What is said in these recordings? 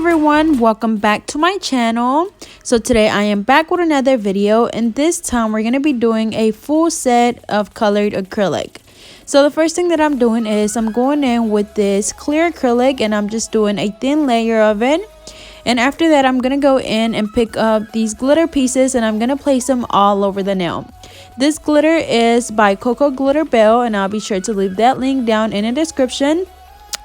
everyone, welcome back to my channel. So today I am back with another video, and this time we're going to be doing a full set of colored acrylic. So the first thing that I'm doing is I'm going in with this clear acrylic and I'm just doing a thin layer of it. And after that I'm going to go in and pick up these glitter pieces and I'm going to place them all over the nail. This glitter is by Cocoa Glitter Bell, and I'll be sure to leave that link down in the description.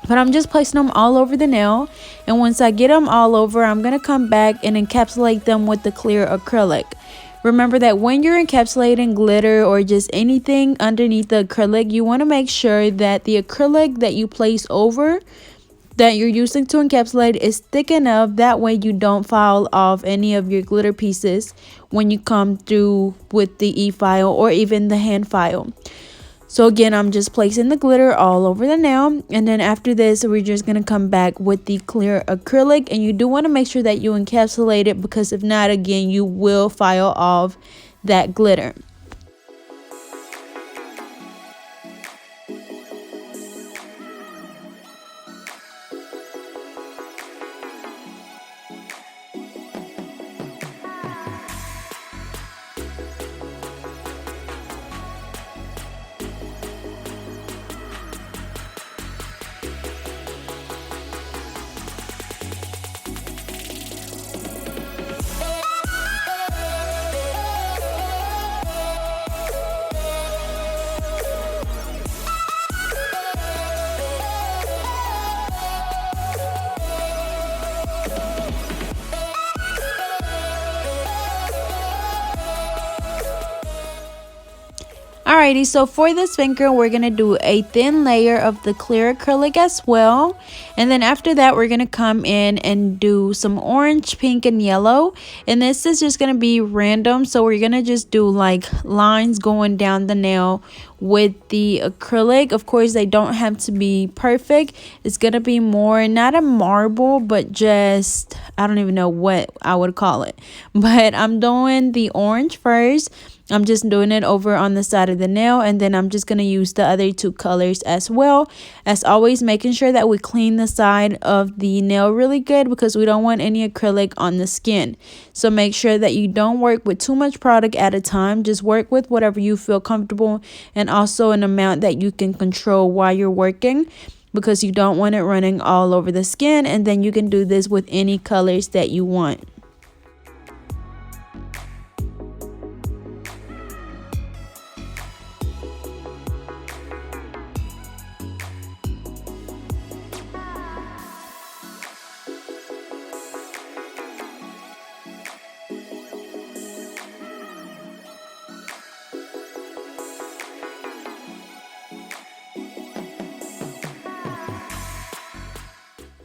But I'm just placing them all over the nail, and once I get them all over, I'm going to come back and encapsulate them with the clear acrylic. Remember that when you're encapsulating glitter or just anything underneath the acrylic, you want to make sure that the acrylic that you place over that you're using to encapsulate is thick enough, that way you don't foul off any of your glitter pieces when you come through with the e-file or even the hand file. So again, I'm just placing the glitter all over the nail, and then after this we're just going to come back with the clear acrylic, and you do want to make sure that you encapsulate it, because if not, again, you will file off that glitter. Alrighty, so for this finger we're going to do a thin layer of the clear acrylic as well, and then after that we're going to come in and do some orange, pink, and yellow, and this is just going to be random. So we're going to just do like lines going down the nail with the acrylic. Of course, they don't have to be perfect. It's going to be more not a marble, but just, I don't even know what I would call it, but I'm doing the orange first. I'm just doing it over on the side of the nail, and then I'm just going to use the other two colors as well. As always, making sure that we clean the side of the nail really good, because we don't want any acrylic on the skin. So make sure that you don't work with too much product at a time. Just work with whatever you feel comfortable, and also an amount that you can control while you're working, because you don't want it running all over the skin. And then you can do this with any colors that you want.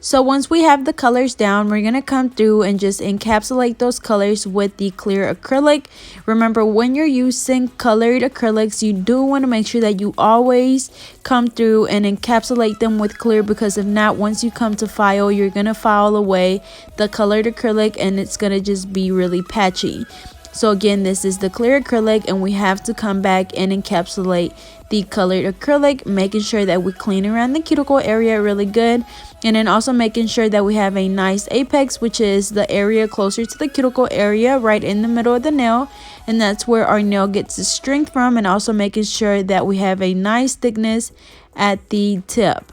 So once we have the colors down, we're going to come through and just encapsulate those colors with the clear acrylic. Remember, when you're using colored acrylics, you do want to make sure that you always come through and encapsulate them with clear, because if not, once you come to file, you're going to file away the colored acrylic and it's going to just be really patchy. So again, this is the clear acrylic, and we have to come back and encapsulate the colored acrylic, making sure that we clean around the cuticle area really good, and then also making sure that we have a nice apex, which is the area closer to the cuticle area right in the middle of the nail, and that's where our nail gets its strength from, and also making sure that we have a nice thickness at the tip.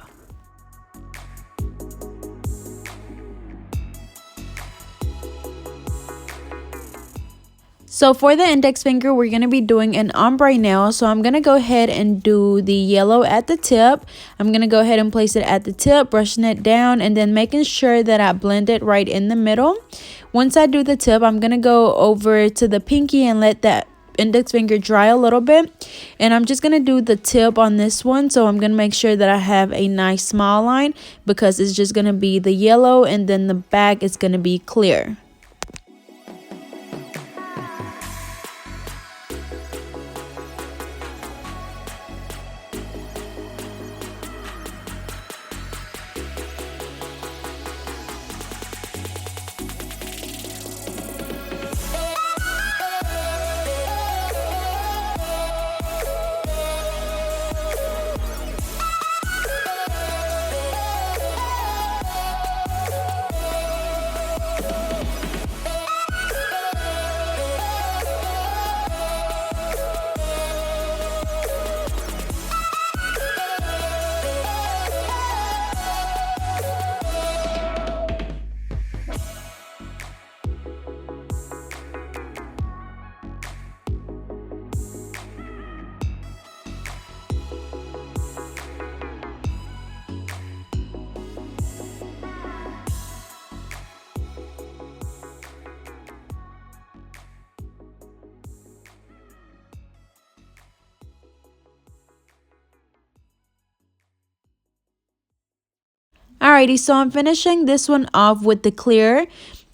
So for the index finger, we're going to be doing an ombre nail. So I'm going to go ahead and do the yellow at the tip. I'm going to go ahead and place it at the tip, brushing it down, and then making sure that I blend it right in the middle. Once I do the tip, I'm going to go over to the pinky and let that index finger dry a little bit. And I'm just going to do the tip on this one. So I'm going to make sure that I have a nice small line, because it's just going to be the yellow, and then the back is going to be clear. Alrighty, so I'm finishing this one off with the clear.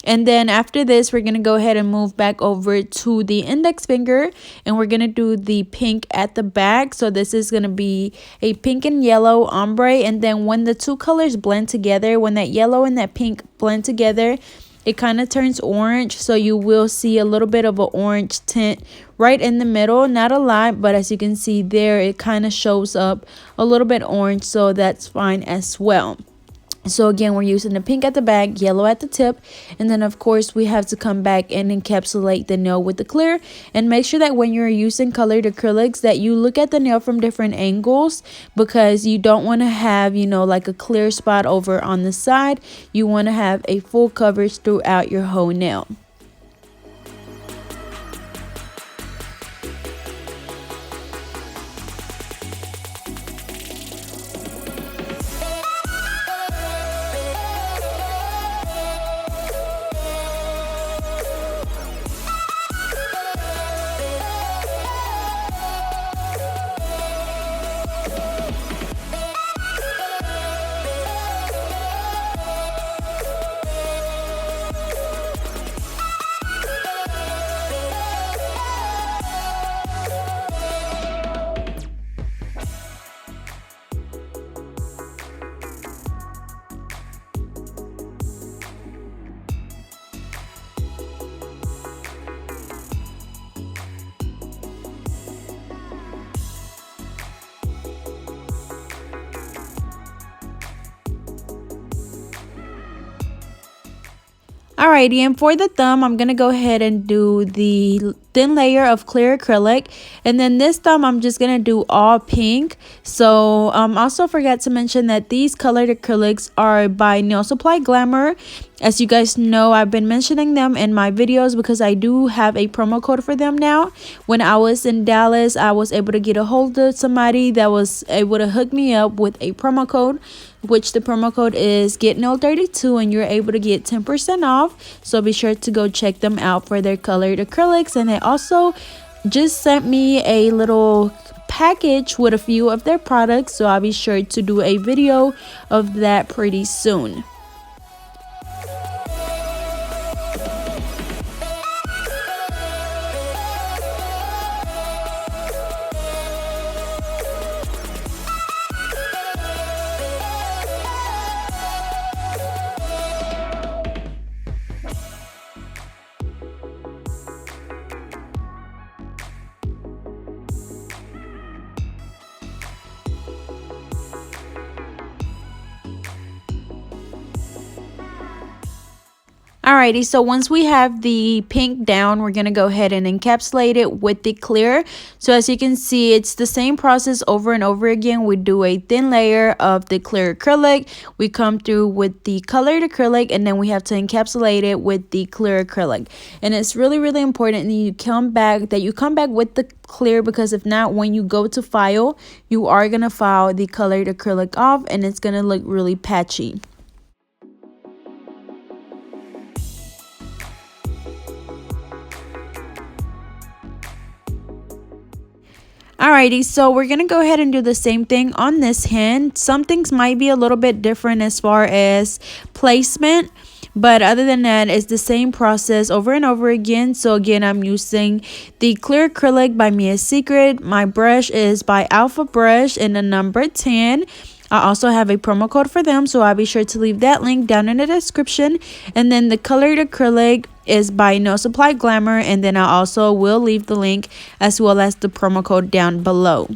And then after this, we're going to go ahead and move back over to the index finger. And we're going to do the pink at the back. So this is going to be a pink and yellow ombre. And then when the two colors blend together, when that yellow and that pink blend together, it kind of turns orange. So you will see a little bit of an orange tint right in the middle. Not a lot, but as you can see there, it kind of shows up a little bit orange. So that's fine as well. So again, we're using the pink at the back, yellow at the tip, and then of course we have to come back and encapsulate the nail with the clear. And make sure that when you're using colored acrylics that you look at the nail from different angles, because you don't want to have, you know, like a clear spot over on the side. You want to have a full coverage throughout your whole nail. Alrighty, and for the thumb, I'm going to go ahead and do the thin layer of clear acrylic. And then this thumb, I'm just going to do all pink. So also forgot to mention that these colored acrylics are by Nail Supply Glamour. As you guys know, I've been mentioning them in my videos because I do have a promo code for them now. When I was in Dallas, I was able to get a hold of somebody that was able to hook me up with a promo code, which the promo code is GetNail32, and you're able to get 10% off. So be sure to go check them out for their colored acrylics. And they also just sent me a little package with a few of their products, so I'll be sure to do a video of that pretty soon. Alrighty, so once we have the pink down, we're going to go ahead and encapsulate it with the clear. So as you can see, it's the same process over and over again. We do a thin layer of the clear acrylic. We come through with the colored acrylic, and then we have to encapsulate it with the clear acrylic. And it's really, really important that you come back with the clear, because if not, when you go to file, you are going to file the colored acrylic off and it's going to look really patchy. Alrighty, so we're going to go ahead and do the same thing on this hand. Some things might be a little bit different as far as placement, but other than that, it's the same process over and over again. So again, I'm using the clear acrylic by Mia's Secret. My brush is by Alpha Brush in the number 10. I also have a promo code for them, so I'll be sure to leave that link down in the description. And then the colored acrylic is by Nail Supply Glamour, and then I also will leave the link as well as the promo code down below.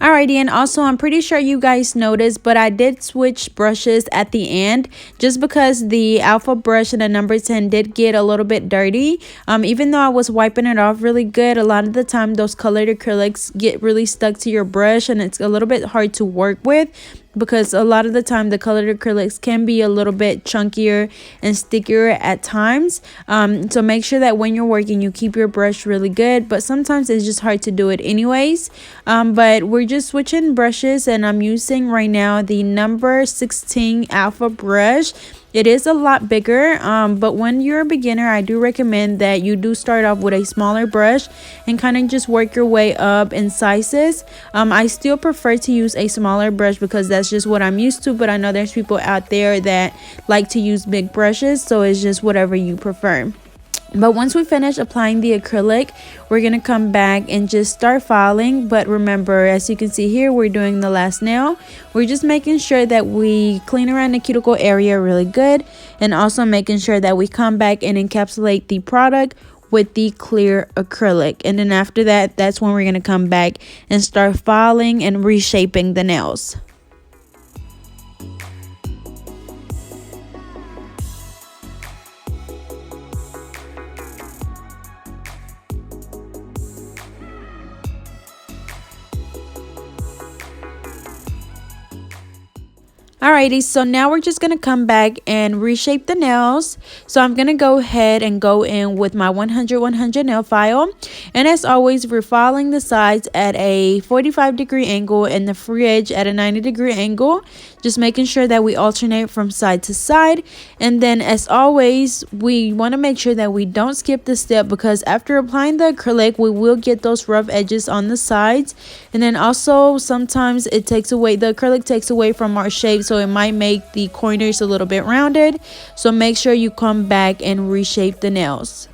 Alrighty, and also I'm pretty sure you guys noticed, but I did switch brushes at the end just because the alpha brush and the number 10 did get a little bit dirty. Even though I was wiping it off really good, a lot of the time those colored acrylics get really stuck to your brush and it's a little bit hard to work with, because a lot of the time the colored acrylics can be a little bit chunkier and stickier at times. So make sure that when you're working you keep your brush really good, but sometimes it's just hard to do it anyways. But we're just switching brushes, and I'm using right now the number 16 alpha brush. It is a lot bigger, but when you're a beginner, I do recommend that you do start off with a smaller brush and kind of just work your way up in sizes. I still prefer to use a smaller brush because that's just what I'm used to, but I know there's people out there that like to use big brushes, so it's just whatever you prefer. But once we finish applying the acrylic, we're going to come back and just start filing. But remember, as you can see here, we're doing the last nail. We're just making sure that we clean around the cuticle area really good, and also making sure that we come back and encapsulate the product with the clear acrylic. And then after that, that's when we're going to come back and start filing and reshaping the nails. Alrighty, so now we're just going to come back and reshape the nails. So I'm going to go ahead and go in with my 100 nail file. And as always, we're filing the sides at a 45-degree angle and the free edge at a 90-degree angle. Just making sure that we alternate from side to side. And then as always, we want to make sure that we don't skip this step, because after applying the acrylic, we will get those rough edges on the sides. And then also sometimes the acrylic takes away from our shape, so it might make the corners a little bit rounded. So make sure you come back and reshape the nails.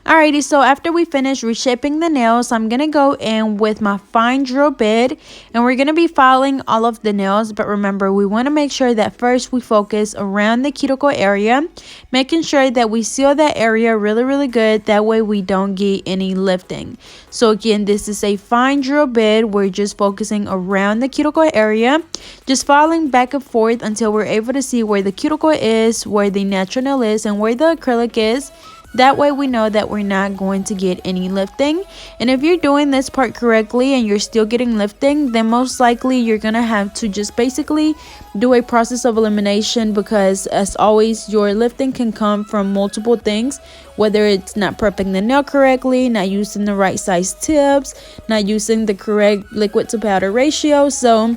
Alrighty, so after we finish reshaping the nails, I'm going to go in with my fine drill bit, and we're going to be filing all of the nails. But remember, we want to make sure that first we focus around the cuticle area, making sure that we seal that area really good. That way we don't get any lifting. So again, this is a fine drill bit. We're just focusing around the cuticle area, just filing back and forth until we're able to see where the cuticle is, where the natural nail is, and where the acrylic is. That way we know that we're not going to get any lifting. And if you're doing this part correctly and you're still getting lifting, then most likely you're going to have to just basically do a process of elimination, because as always, your lifting can come from multiple things, whether it's not prepping the nail correctly, not using the right size tips, not using the correct liquid to powder ratio. So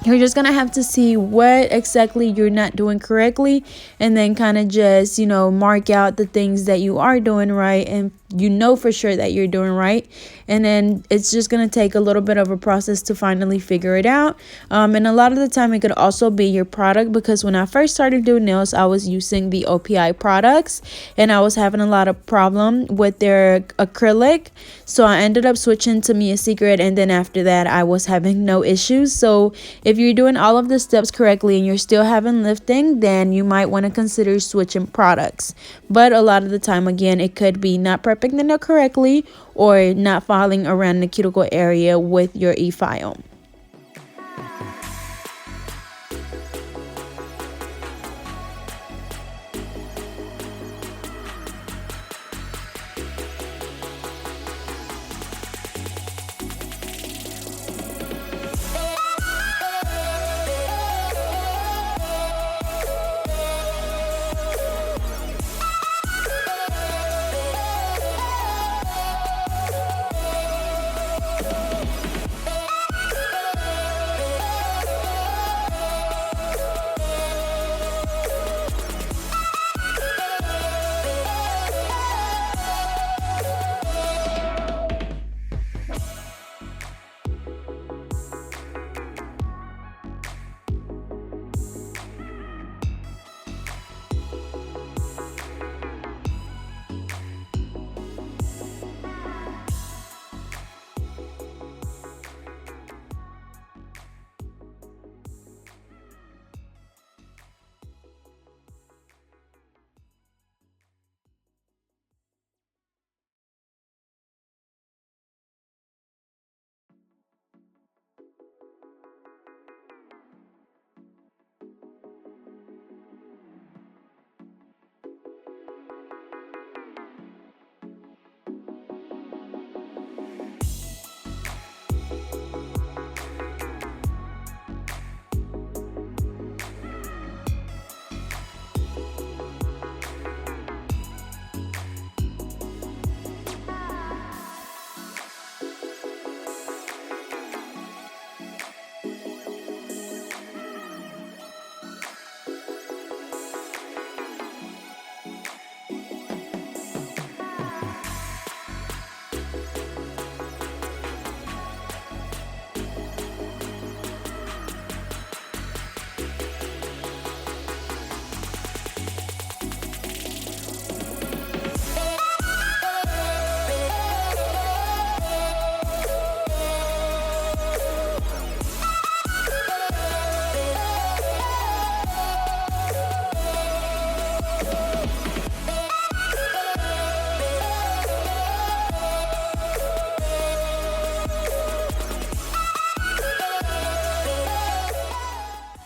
you're just gonna have to see what exactly you're not doing correctly, and then kind of just, mark out the things that you are doing right and for sure that you're doing right. And then it's just going to take a little bit of a process to finally figure it out. And a lot of the time it could also be your product, because when I first started doing nails, I was using the OPI products and I was having a lot of problem with their acrylic. So I ended up switching to Mia Secret, and then after that I was having no issues. So if you're doing all of the steps correctly and you're still having lifting, then you might want to consider switching products. But a lot of the time, again, it could be not prepping gripping the nail correctly or not filing around the cuticle area with your e-file.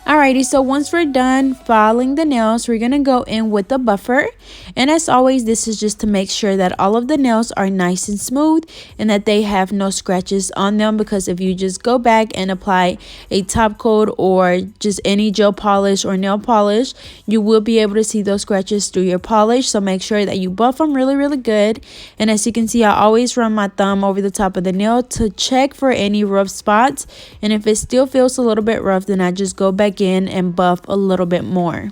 Alrighty, so once we're done filing the nails, we're gonna go in with the buffer. And as always, this is just to make sure that all of the nails are nice and smooth and that they have no scratches on them, because if you just go back and apply a top coat or just any gel polish or nail polish, you will be able to see those scratches through your polish. So make sure that you buff them really good. And as you can see, I always run my thumb over the top of the nail to check for any rough spots. And if it still feels a little bit rough, then I just go back in and buff a little bit more.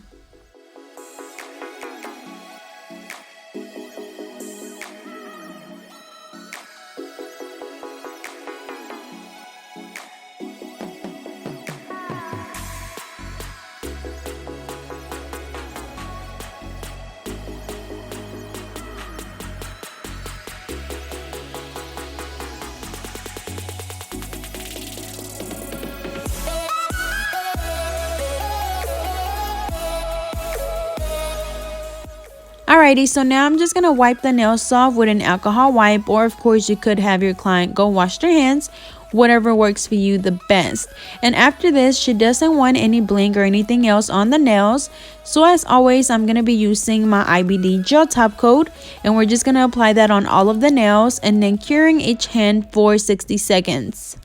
Alrighty, so now I'm just going to wipe the nails off with an alcohol wipe, or of course you could have your client go wash their hands, whatever works for you the best. And after this, she doesn't want any bling or anything else on the nails. So as always, I'm going to be using my IBD gel top coat, and we're just going to apply that on all of the nails and then curing each hand for 60 seconds.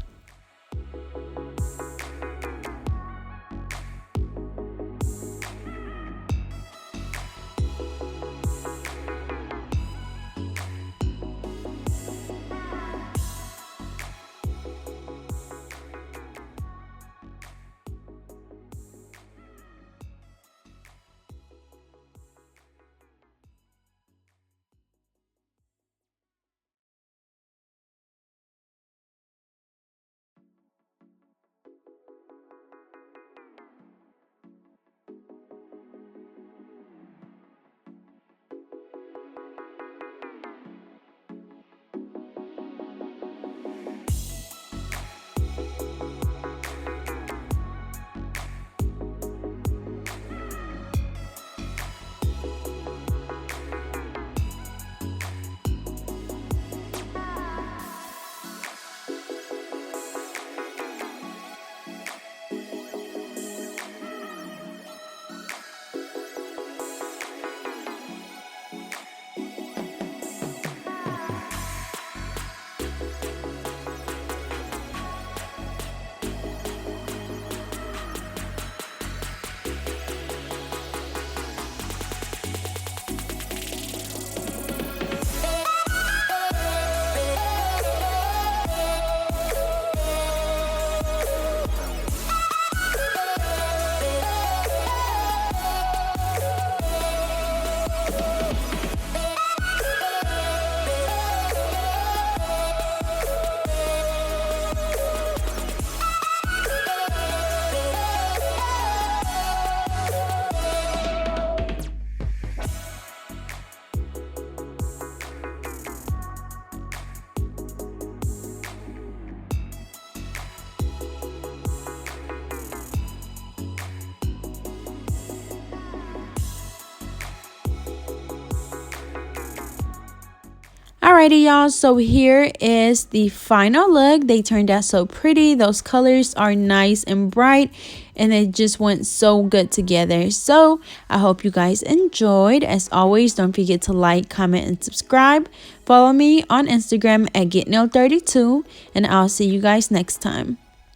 Alrighty, y'all, so here is the final look. They turned out so pretty. Those colors are nice and bright, and they just went so good together. So I hope you guys enjoyed. As always, don't forget to like, comment, and subscribe. Follow me on Instagram at GetNail32, and I'll see you guys next time.